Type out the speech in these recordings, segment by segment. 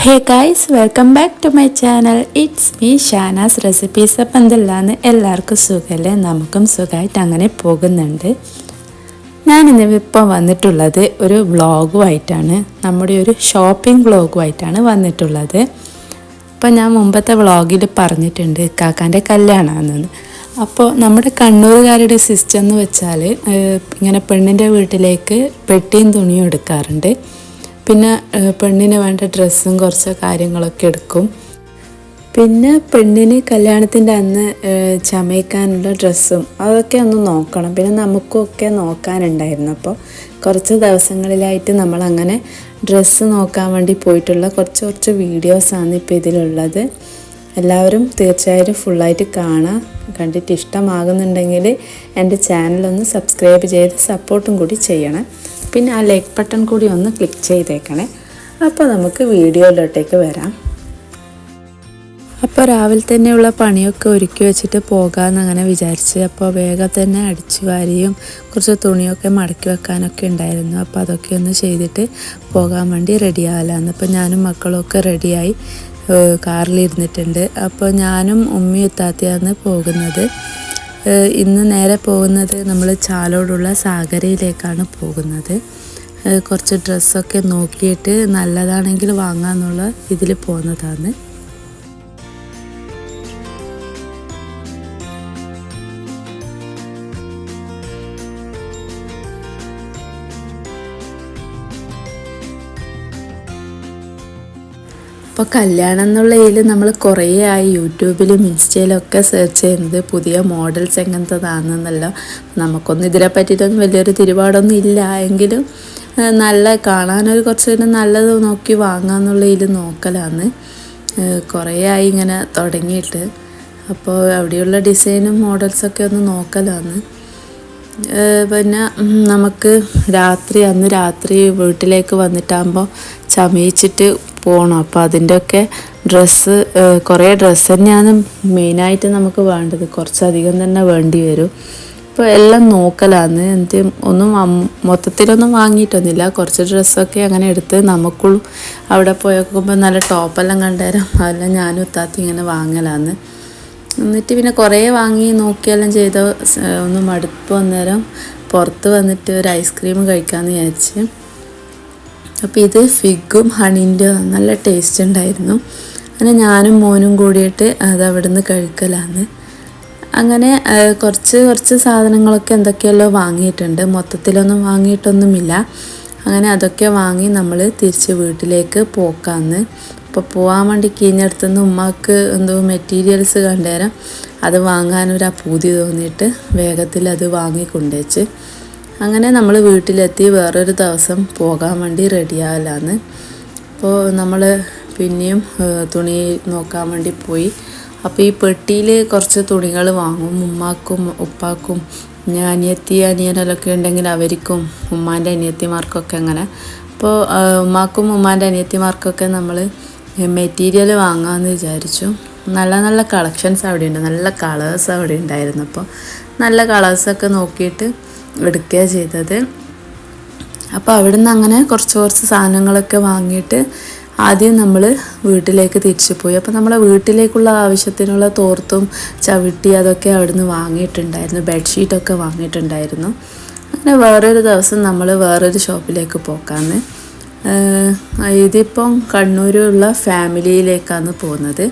Hey guys, welcome back to my channel. It's me Shana's recipes. Appam എന്തെല്ലാന്ന് എല്ലാവർക്കും സുഖമല്ലേ? നമുക്കും സുഖമായിട്ട് അങ്ങനെ പോകുന്നുണ്ട്. ഞാനിന്നിപ്പോൾ വന്നിട്ടുള്ളത് ഒരു വ്ളോഗുമായിട്ടാണ്, നമ്മുടെ ഒരു ഷോപ്പിംഗ് വ്ളോഗുമായിട്ടാണ് വന്നിട്ടുള്ളത്. അപ്പോൾ ഞാൻ മുമ്പത്തെ വ്ളോഗിൽ പറഞ്ഞിട്ടുണ്ട് കാക്കാൻ്റെ കല്യാണമാണെന്ന്. അപ്പോൾ നമ്മുടെ കണ്ണൂരുകാരുടെ സിസ്റ്റം എന്ന് വെച്ചാൽ ഇങ്ങനെ പെണ്ണിൻ്റെ വീട്ടിലേക്ക് പെട്ടിയും തുണിയും എടുക്കാറുണ്ട്. പിന്നെ പെണ്ണിന് വേണ്ട ഡ്രസ്സും കുറച്ച് കാര്യങ്ങളൊക്കെ എടുക്കും. പിന്നെ പെണ്ണിന് കല്യാണത്തിൻ്റെ അന്ന് ചമയ്ക്കാനുള്ള ഡ്രസ്സും അതൊക്കെ ഒന്ന് നോക്കണം. പിന്നെ നമുക്കൊക്കെ നോക്കാനുണ്ടായിരുന്നു. അപ്പോൾ കുറച്ച് ദിവസങ്ങളിലായിട്ട് നമ്മളങ്ങനെ ഡ്രസ്സ് നോക്കാൻ വേണ്ടി പോയിട്ടുള്ള കുറച്ച് വീഡിയോസാണ് ഇപ്പോൾ ഇതിലുള്ളത്. എല്ലാവരും തീർച്ചയായിട്ടും ഫുള്ളായിട്ട് കാണാം. കണ്ടിട്ട് ഇഷ്ടമാകുന്നുണ്ടെങ്കിൽ എൻ്റെ ചാനലൊന്ന് സബ്സ്ക്രൈബ് ചെയ്ത് സപ്പോർട്ടും കൂടി ചെയ്യണം. പിന്നെ ആ ലൈക്ക് ബട്ടൺ കൂടി ഒന്ന് ക്ലിക്ക് ചെയ്തേക്കണേ. അപ്പോൾ നമുക്ക് വീഡിയോയിലോട്ടേക്ക് വരാം. അപ്പോൾ രാവിലെ തന്നെയുള്ള പണിയൊക്കെ ഒരുക്കി വെച്ചിട്ട് പോകാമെന്ന് അങ്ങനെ വിചാരിച്ച്, അപ്പോൾ വേഗം തന്നെ അടിച്ചു വാരിയും കുറച്ച് തുണിയൊക്കെ മടക്കി വെക്കാനൊക്കെ ഉണ്ടായിരുന്നു. അപ്പോൾ അതൊക്കെ ഒന്ന് ചെയ്തിട്ട് പോകാൻ വേണ്ടി റെഡിയാകലാന്ന്. അപ്പോൾ ഞാനും മക്കളൊക്കെ റെഡിയായി കാറിലിരുന്നിട്ടുണ്ട്. അപ്പോൾ ഞാനും ഉമ്മയും ഇത്താത്തയാണ് പോകുന്നത്. ഇന്ന് നേരെ പോകുന്നത് നമ്മൾ ചാലോടുള്ള സാഗരയിലേക്കാണ് പോകുന്നത്. കുറച്ച് ഡ്രസ്സൊക്കെ നോക്കിയിട്ട് നല്ലതാണെങ്കിൽ വാങ്ങാമെന്നുള്ള ഇതിൽ പോകുന്നതാണ്. അപ്പോൾ കല്യാണം എന്നുള്ള ഇതിൽ നമ്മൾ കുറേ ആയി യൂട്യൂബിലും ഇൻസ്റ്റയിലൊക്കെ സെർച്ച് ചെയ്യുന്നത് പുതിയ മോഡൽസ് എങ്ങനത്തതാണെന്നല്ലോ. നമുക്കൊന്നും ഇതിനെ പറ്റിയിട്ടൊന്നും വലിയൊരു തിരുപാടൊന്നും ഇല്ല. എങ്കിലും നല്ല കാണാനൊരു കുറച്ച് നല്ലത് നോക്കി വാങ്ങാമെന്നുള്ള ഇതിൽ നോക്കലാണ്. കുറേ ആയി ഇങ്ങനെ തുടങ്ങിയിട്ട്. അപ്പോൾ അവിടെയുള്ള ഡിസൈനും മോഡൽസൊക്കെ ഒന്ന് നോക്കലാണ്. പിന്നെ നമുക്ക് അന്ന് രാത്രി വീട്ടിലേക്ക് വന്നിട്ടാകുമ്പോൾ ചമയിച്ചിട്ട് പോകണം. അപ്പോൾ അതിൻ്റെയൊക്കെ ഡ്രസ്സ്, കുറേ ഡ്രസ്സ് തന്നെയാണ് മെയിനായിട്ട് നമുക്ക് വേണ്ടത്. കുറച്ചധികം തന്നെ വേണ്ടി വരും. അപ്പോൾ എല്ലാം നോക്കലാന്ന്. എന്നിട്ട് മൊത്തത്തിലൊന്നും വാങ്ങിയിട്ടൊന്നുമില്ല. കുറച്ച് ഡ്രസ്സൊക്കെ അങ്ങനെ എടുത്ത് നമുക്കുള്ളൂ. അവിടെ പോയേക്കുമ്പോൾ നല്ല ടോപ്പെല്ലാം കണ്ടുതരാം. അതെല്ലാം ഞാനും ഇത്താത്തി ഇങ്ങനെ വാങ്ങലാന്ന്. എന്നിട്ട് പിന്നെ കുറേ വാങ്ങി നോക്കിയെല്ലാം ചെയ്ത ഒന്ന് മടുപ്പ് വന്നേരം പുറത്ത് വന്നിട്ട് ഒരു ഐസ്ക്രീം കഴിക്കാമെന്ന് വിചാരിച്ച്. അപ്പോൾ ഇത് ഫിഗും ഹണീൻ്റെ നല്ല ടേസ്റ്റ് ഉണ്ടായിരുന്നു. അങ്ങനെ ഞാനും മോനും കൂടിയിട്ട് അത് അവിടെ നിന്ന് കഴിക്കലാന്ന്. അങ്ങനെ കുറച്ച് സാധനങ്ങളൊക്കെ എന്തൊക്കെയല്ലോ വാങ്ങിയിട്ടുണ്ട്. മൊത്തത്തിലൊന്നും വാങ്ങിയിട്ടൊന്നുമില്ല. അങ്ങനെ അതൊക്കെ വാങ്ങി നമ്മൾ തിരിച്ച് വീട്ടിലേക്ക് പോക്കാന്ന്. അപ്പോൾ പോകാൻ വേണ്ടി കീഞ്ഞെടുത്തുനിന്ന് ഉമ്മാക്ക് എന്തോ മെറ്റീരിയൽസ് കണ്ടുതരാം. അത് വാങ്ങാനൊരു അപൂതി തോന്നിയിട്ട് വേഗത്തിൽ അത് വാങ്ങിക്കൊണ്ടുവച്ച് അങ്ങനെ നമ്മൾ വീട്ടിലെത്തി വേറൊരു ദിവസം പോകാൻ വേണ്ടി റെഡിയാകലാന്ന്. അപ്പോൾ നമ്മൾ പിന്നെയും തുണി നോക്കാൻ വേണ്ടി പോയി. അപ്പോൾ ഈ പെട്ടിയിൽ കുറച്ച് തുണികൾ വാങ്ങും. ഉമ്മാക്കും ഉപ്പാക്കും അനിയനൊക്കെ ഉണ്ടെങ്കിൽ അവർക്കും ഉമ്മാൻ്റെ അനിയത്തിമാർക്കൊക്കെ അങ്ങനെ. അപ്പോൾ ഉമ്മാക്കും ഉമ്മാൻ്റെ അനിയത്തിമാർക്കൊക്കെ നമ്മൾ മെറ്റീരിയൽ വാങ്ങാമെന്ന് വിചാരിച്ചു. നല്ല കളക്ഷൻസ് അവിടെ ഉണ്ട്, നല്ല കളേഴ്സ് അവിടെ ഉണ്ടായിരുന്നു. അപ്പോൾ നല്ല കളേഴ്സൊക്കെ നോക്കിയിട്ട് എടുക്കുകയാണ് ചെയ്തത്. അപ്പോൾ അവിടെ നിന്ന് അങ്ങനെ കുറച്ച് സാധനങ്ങളൊക്കെ വാങ്ങിയിട്ട് ആദ്യം നമ്മൾ വീട്ടിലേക്ക് തിരിച്ചു പോയി. അപ്പോൾ നമ്മളെ വീട്ടിലേക്കുള്ള ആവശ്യത്തിനുള്ള തോർത്തും ചവിട്ടി അതൊക്കെ അവിടെ നിന്ന് വാങ്ങിയിട്ടുണ്ടായിരുന്നു. ബെഡ്ഷീറ്റൊക്കെ വാങ്ങിയിട്ടുണ്ടായിരുന്നു. അങ്ങനെ വേറൊരു ദിവസം നമ്മൾ വേറൊരു ഷോപ്പിലേക്ക് പോക്കാന്ന്. ഇതിപ്പം കണ്ണൂരുള്ള ഫാമിലിയിലേക്കാണ് പോകുന്നത്.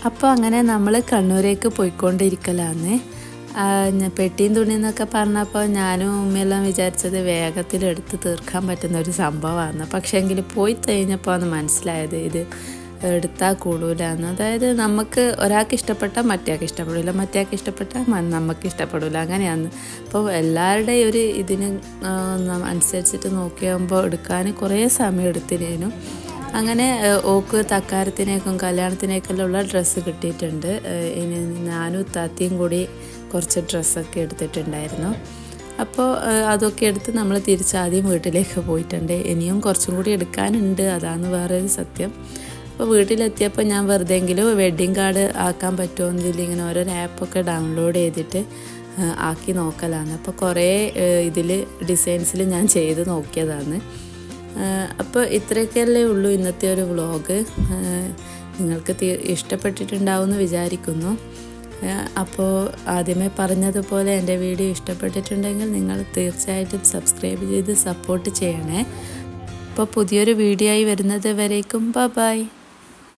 അപ്പോൾ അങ്ങനെ നമ്മൾ കണ്ണൂരേക്ക് പോയിക്കൊണ്ടിരിക്കലാന്ന്. പെട്ടിയും തുണി എന്നൊക്കെ പറഞ്ഞപ്പോൾ ഞാനും ഉമ്മയെല്ലാം വിചാരിച്ചത് വേഗത്തിലെടുത്ത് തീർക്കാൻ പറ്റുന്ന ഒരു സംഭവമാണ്. പക്ഷേ എങ്കിൽ പോയി കഴിഞ്ഞപ്പോൾ അത് മനസ്സിലായത് ഇത് എടുത്താൽ കൂടൂലെന്ന്. അതായത് നമുക്ക് ഒരാൾക്ക് ഇഷ്ടപ്പെട്ടാൽ മറ്റേയാൾക്ക് ഇഷ്ടപ്പെടില്ല, മറ്റേയാൾക്ക് ഇഷ്ടപ്പെട്ടാൽ നമുക്ക് ഇഷ്ടപ്പെടില്ല, അങ്ങനെയാണ്. അപ്പോൾ എല്ലാവരുടെയും ഒരു ഇതിന് അനുസരിച്ചിട്ട് നോക്കിയാകുമ്പോൾ എടുക്കാൻ കുറേ സമയം എടുത്തിനേനും. അങ്ങനെ ഓക്ക് തക്കാരത്തിനേക്കും കല്യാണത്തിനേക്കെല്ലാം ഡ്രസ്സ് കിട്ടിയിട്ടുണ്ട്. ഇനി ഞാനും താത്തിയും കൂടി കുറച്ച് ഡ്രസ്സൊക്കെ എടുത്തിട്ടുണ്ടായിരുന്നു. അപ്പോൾ അതൊക്കെ എടുത്ത് നമ്മൾ തിരിച്ചാദ്യം വീട്ടിലേക്ക് പോയിട്ടുണ്ട്. ഇനിയും കുറച്ചും കൂടി എടുക്കാനുണ്ട്, അതാണ് വേറൊരു സത്യം. അപ്പോൾ വീട്ടിലെത്തിയപ്പോൾ ഞാൻ വെറുതെങ്കിലും വെഡ്ഡിങ് കാർഡ് ആക്കാൻ പറ്റുമെന്നില്ല ഇങ്ങനെ ഓരോ ആപ്പൊക്കെ ഡൗൺലോഡ് ചെയ്തിട്ട് ആക്കി നോക്കലാണ്. അപ്പോൾ കുറേ ഇതിൽ ഡിസൈൻസിൽ ഞാൻ ചെയ്ത് നോക്കിയതാണ്. അപ്പോൾ ഇത്രയൊക്കെയല്ലേ ഉള്ളൂ ഇന്നത്തെ ഒരു വ്ളോഗ്. നിങ്ങൾക്ക് ഇഷ്ടപ്പെട്ടിട്ടുണ്ടാവുമെന്ന് വിചാരിക്കുന്നു. അപ്പോൾ ആദ്യമേ പറഞ്ഞതുപോലെ എൻ്റെ വീഡിയോ ഇഷ്ടപ്പെട്ടിട്ടുണ്ടെങ്കിൽ നിങ്ങൾ തീർച്ചയായിട്ടും സബ്സ്ക്രൈബ് ചെയ്ത് സപ്പോർട്ട് ചെയ്യണേ. അപ്പോൾ പുതിയൊരു വീഡിയോ ആയി വരുന്നത് വരേക്കും ബൈ.